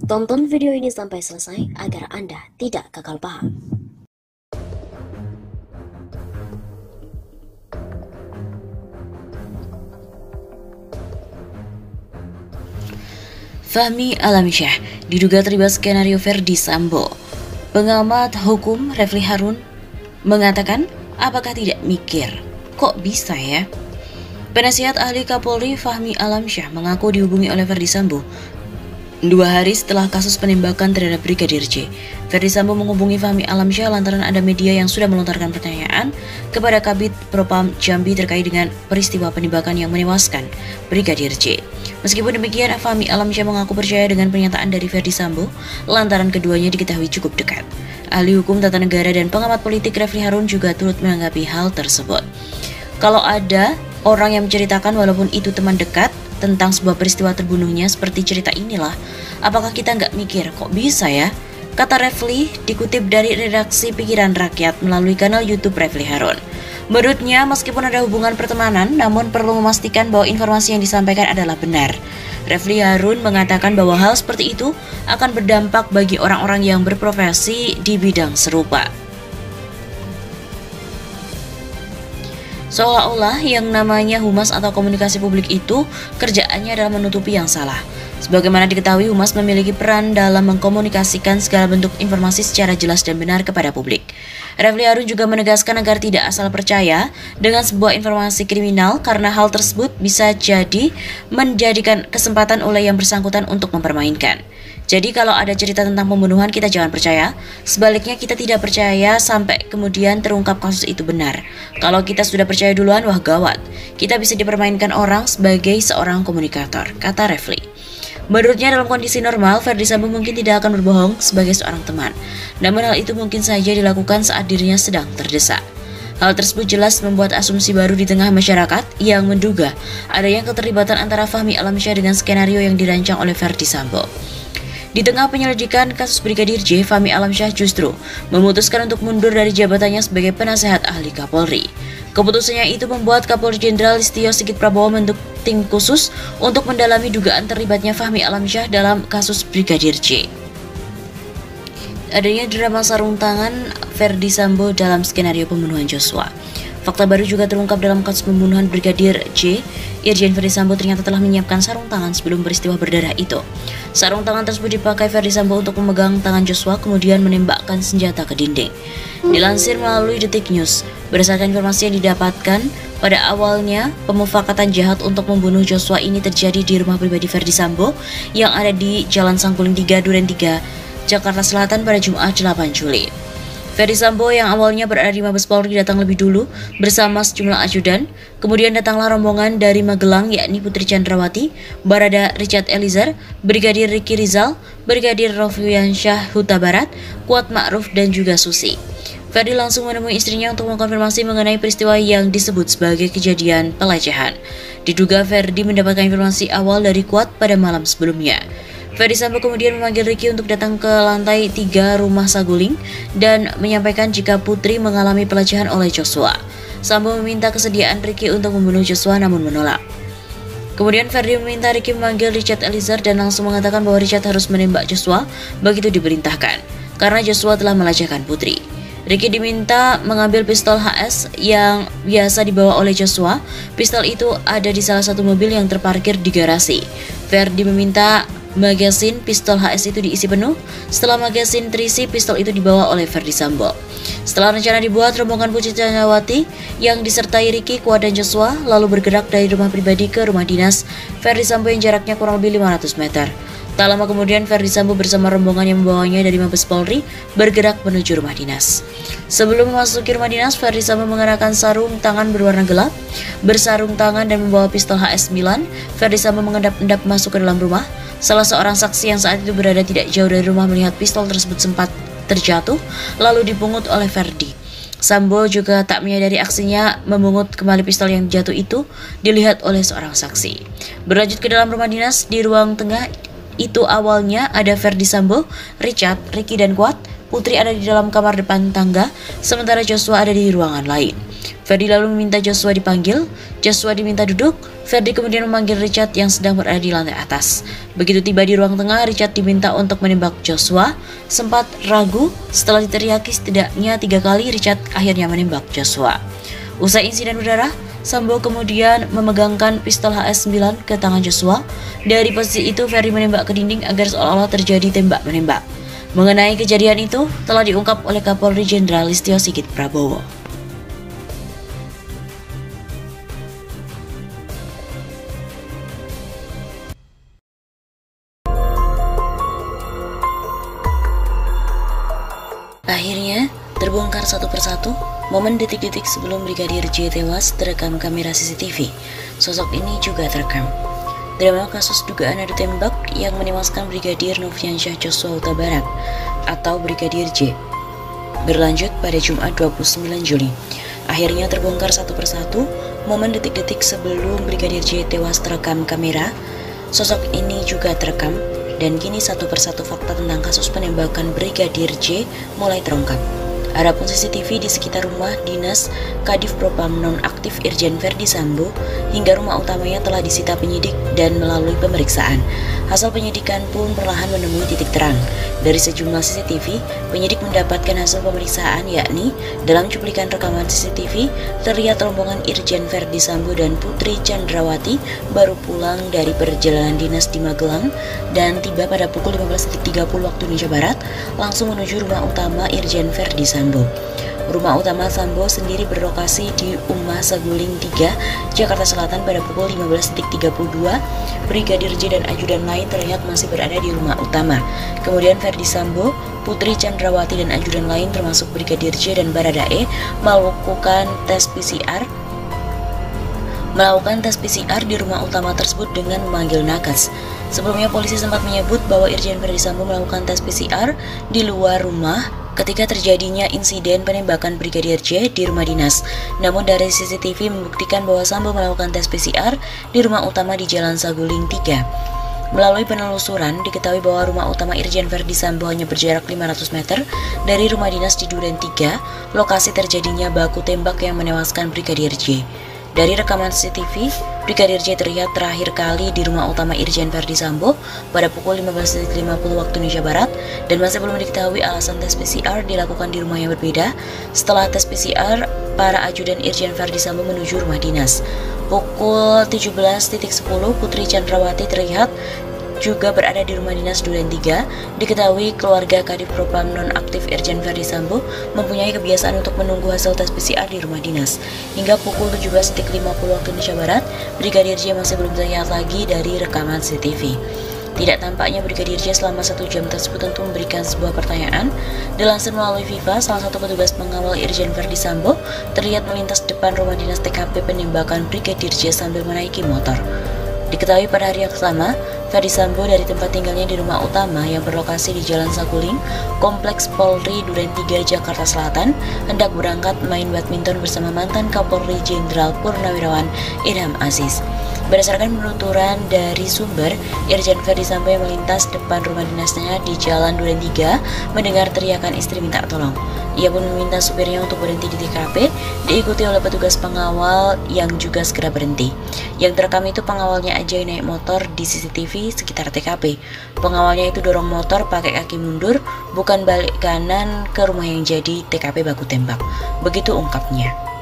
Tonton video ini sampai selesai agar Anda tidak gagal paham. Fahmi Alamsyah diduga terlibat skenario Verdi Sambo. Pengamat hukum Refli Harun mengatakan, apakah tidak mikir? Kok bisa ya? Penasihat ahli Kapolri Fahmi Alamsyah mengaku dihubungi oleh Verdi Sambo 2 hari setelah kasus penembakan terhadap Brigadir J. Verdi Sambo menghubungi Fahmi Alamsyah lantaran ada media yang sudah melontarkan pertanyaan kepada Kabid Propam Jambi terkait dengan peristiwa penembakan yang menewaskan Brigadir J. Meskipun demikian, Fahmi Alamsyah mengaku percaya dengan pernyataan dari Verdi Sambo lantaran keduanya diketahui cukup dekat. Ahli hukum tata negara dan pengamat politik Refli Harun juga turut menanggapi hal tersebut. Kalau ada orang yang menceritakan walaupun itu teman dekat tentang sebuah peristiwa terbunuhnya seperti cerita inilah, apakah kita nggak mikir kok bisa ya? Kata Refli dikutip dari redaksi Pikiran Rakyat melalui kanal YouTube Refli Harun. Menurutnya, meskipun ada hubungan pertemanan, namun perlu memastikan bahwa informasi yang disampaikan adalah benar. Refli Harun mengatakan bahwa hal seperti itu akan berdampak bagi orang-orang yang berprofesi di bidang serupa. Seolah-olah yang namanya humas atau komunikasi publik itu kerjaannya adalah menutupi yang salah. Sebagaimana diketahui, humas memiliki peran dalam mengkomunikasikan segala bentuk informasi secara jelas dan benar kepada publik. Refli Harun juga menegaskan agar tidak asal percaya dengan sebuah informasi kriminal karena hal tersebut bisa jadi menjadikan kesempatan oleh yang bersangkutan untuk mempermainkan. Jadi kalau ada cerita tentang pembunuhan, kita jangan percaya. Sebaliknya, kita tidak percaya sampai kemudian terungkap kasus itu benar. Kalau kita sudah percaya duluan, wah gawat. Kita bisa dipermainkan orang sebagai seorang komunikator, kata Refli. Menurutnya, dalam kondisi normal, Verdi Sambo mungkin tidak akan berbohong sebagai seorang teman. Namun hal itu mungkin saja dilakukan saat dirinya sedang terdesak. Hal tersebut jelas membuat asumsi baru di tengah masyarakat yang menduga adanya keterlibatan antara Fahmi Alamsyah dengan skenario yang dirancang oleh Verdi Sambo. Di tengah penyelidikan kasus Brigadir J, Fahmi Alamsyah justru memutuskan untuk mundur dari jabatannya sebagai penasehat ahli Kapolri. Keputusannya itu membuat Kapolri Jenderal Listio Sigit Prabowo membentuk tim khusus untuk mendalami dugaan terlibatnya Fahmi Alamsyah dalam kasus Brigadir J. Adanya drama sarung tangan Verdi Sambo dalam skenario pembunuhan Joshua. Fakta baru juga terungkap dalam kasus pembunuhan Brigadir J. Irjen Verdi Sambo ternyata telah menyiapkan sarung tangan sebelum peristiwa berdarah itu. Sarung tangan tersebut dipakai Verdi Sambo untuk memegang tangan Joshua kemudian menembakkan senjata ke dinding. Dilansir melalui Detik News, berdasarkan informasi yang didapatkan, pada awalnya pemufakatan jahat untuk membunuh Joshua ini terjadi di rumah pribadi Verdi Sambo yang ada di Jalan Sangguling 3, Duren 3, Jakarta Selatan pada Jumat 8 Juli. Verdi Sambo yang awalnya berada di Mabes Polri datang lebih dulu bersama sejumlah ajudan. Kemudian datanglah rombongan dari Magelang yakni Putri Chandrawati, Barada Richard Eliezer, Brigadir Ricky Rizal, Brigadir Nofriansyah Huta Barat, Kuat Ma'ruf dan juga Susi. Verdi langsung menemui istrinya untuk mengkonfirmasi mengenai peristiwa yang disebut sebagai kejadian pelecehan. Diduga Verdi mendapatkan informasi awal dari Kuat pada malam sebelumnya. Verdi Sambo kemudian memanggil Ricky untuk datang ke lantai 3 rumah Saguling dan menyampaikan jika Putri mengalami pelecehan oleh Joshua. Sambo meminta kesediaan Ricky untuk membunuh Joshua namun menolak. Kemudian Verdi meminta Ricky memanggil Richard Eliezer dan langsung mengatakan bahwa Richard harus menembak Joshua begitu diperintahkan karena Joshua telah melecehkan Putri. Ricky diminta mengambil pistol HS yang biasa dibawa oleh Joshua. Pistol itu ada di salah satu mobil yang terparkir di garasi. Verdi meminta magasin pistol HS itu diisi penuh. Setelah magasin terisi, pistol itu dibawa oleh Verdi Sambo. Setelah rencana dibuat, rombongan Putri Chandrawati yang disertai Ricky, Kuat dan Joshua lalu bergerak dari rumah pribadi ke rumah dinas Verdi Sambo yang jaraknya kurang lebih 500 meter. Tak lama kemudian, Verdi Sambo bersama rombongan yang membawanya dari Mabes Polri bergerak menuju rumah dinas. Sebelum memasuki rumah dinas, Verdi Sambo mengenakan sarung tangan berwarna gelap, bersarung tangan dan membawa pistol HS9. Verdi Sambo mengendap-endap masuk ke dalam rumah. Salah seorang saksi yang saat itu berada tidak jauh dari rumah melihat pistol tersebut sempat terjatuh, lalu dipungut oleh Verdi. Sambo juga tak menyadari aksinya memungut kembali pistol yang jatuh itu dilihat oleh seorang saksi. Berlanjut ke dalam rumah dinas, di ruang tengah itu awalnya ada Verdi Sambo, Richard, Ricky dan Kuat. Putri ada di dalam kamar depan tangga, sementara Joshua ada di ruangan lain. Ferdi lalu meminta Joshua dipanggil. Joshua diminta duduk. Ferdi kemudian memanggil Richard yang sedang berada di lantai atas. Begitu tiba di ruang tengah, Richard diminta untuk menembak Joshua. Sempat ragu, setelah diteriaki setidaknya 3 kali, Richard akhirnya menembak Joshua. Usai insiden berdarah, Sambo kemudian memegangkan pistol HS9 ke tangan Joshua. Dari posisi itu, Ferdi menembak ke dinding agar seolah-olah terjadi tembak-menembak. Mengenai kejadian itu, telah diungkap oleh Kapolri Jenderal Listio Sigit Prabowo. Akhirnya, terbongkar satu persatu momen detik-detik sebelum Brigadir J tewas terekam kamera CCTV. Sosok ini juga terekam. Drama kasus dugaan adu tembak yang menewaskan Brigadir Nofriansyah Joshua Huta Barat atau Brigadir J berlanjut pada Jumat 29 Juli. Akhirnya terbongkar satu persatu momen detik-detik sebelum Brigadir J tewas terekam kamera. Sosok ini juga terekam. Dan kini satu persatu fakta tentang kasus penembakan Brigadir J mulai terungkap. Adapun CCTV di sekitar rumah dinas Kadif Propam nonaktif Irjen Ferdi Sambo hingga rumah utamanya telah disita penyidik dan melalui pemeriksaan. Hasil penyidikan pun perlahan menemui titik terang. Dari sejumlah CCTV, penyidik mendapatkan hasil pemeriksaan yakni dalam cuplikan rekaman CCTV terlihat rombongan Irjen Ferdi Sambo dan Putri Chandrawati baru pulang dari perjalanan dinas di Magelang dan tiba pada pukul 15.30 waktu Indonesia Barat langsung menuju rumah utama Irjen Ferdi Sambo. Rumah utama Sambo sendiri berlokasi di Umah Saguling 3, Jakarta Selatan pada pukul 15.32. Brigadir J dan ajudan lain terlihat masih berada di rumah utama. Kemudian Ferdi Sambo, Putri Chandrawati dan ajudan lain termasuk Brigadir J dan Baradae melakukan tes PCR di rumah utama tersebut dengan memanggil nakes. Sebelumnya polisi sempat menyebut bahwa Irjen Ferdi Sambo melakukan tes PCR di luar rumah ketika terjadinya insiden penembakan Brigadir J di rumah dinas. Namun dari CCTV membuktikan bahwa Sambo melakukan tes PCR di rumah utama di Jalan Saguling 3. Melalui penelusuran, diketahui bahwa rumah utama Irjen Ferdi Sambo hanya berjarak 500 meter dari rumah dinas di Duren 3, lokasi terjadinya baku tembak yang menewaskan Brigadir J. Dari rekaman CCTV, Brigadir J terlihat terakhir kali di rumah utama Irjen Ferdi Sambo pada pukul 15.50 waktu Indonesia Barat dan masih belum diketahui alasan tes PCR dilakukan di rumah yang berbeda. Setelah tes PCR, para ajudan Irjen Ferdi Sambo menuju rumah dinas. Pukul 17.10 Putri Chandrawati terlihat juga berada di rumah dinas Duren 3. Diketahui keluarga Kadif Propam nonaktif Irjen Ferdi Sambo mempunyai kebiasaan untuk menunggu hasil tes PCR di rumah dinas. Hingga pukul 17.50 waktu Indonesia Barat, Brigadir J masih belum terlihat lagi dari rekaman CCTV. Tidak tampaknya Brigadir J selama 1 jam tersebut tentu memberikan sebuah pertanyaan. Dilansir melalui Viva, salah satu petugas pengawal Irjen Ferdi Sambo terlihat melintas depan rumah dinas TKP penembakan Brigadir J sambil menaiki motor. Diketahui pada hari yang sama, Ferdi Sambo dari tempat tinggalnya di rumah utama yang berlokasi di Jalan Saguling, Kompleks Polri Duren 3, Jakarta Selatan, hendak berangkat main badminton bersama mantan Kapolri Jenderal Purnawirawan Idham Aziz. Berdasarkan penuturan dari sumber, Irjen Ferdi Sambo yang melintas depan rumah dinasnya di Jalan Duren 3 mendengar teriakan istri minta tolong. Ia pun meminta supirnya untuk berhenti di TKP, diikuti oleh petugas pengawal yang juga segera berhenti. Yang terekam itu pengawalnya aja naik motor di CCTV sekitar TKP. Pengawalnya itu dorong motor pakai kaki mundur, bukan balik kanan ke rumah yang jadi TKP baku tembak. Begitu ungkapnya.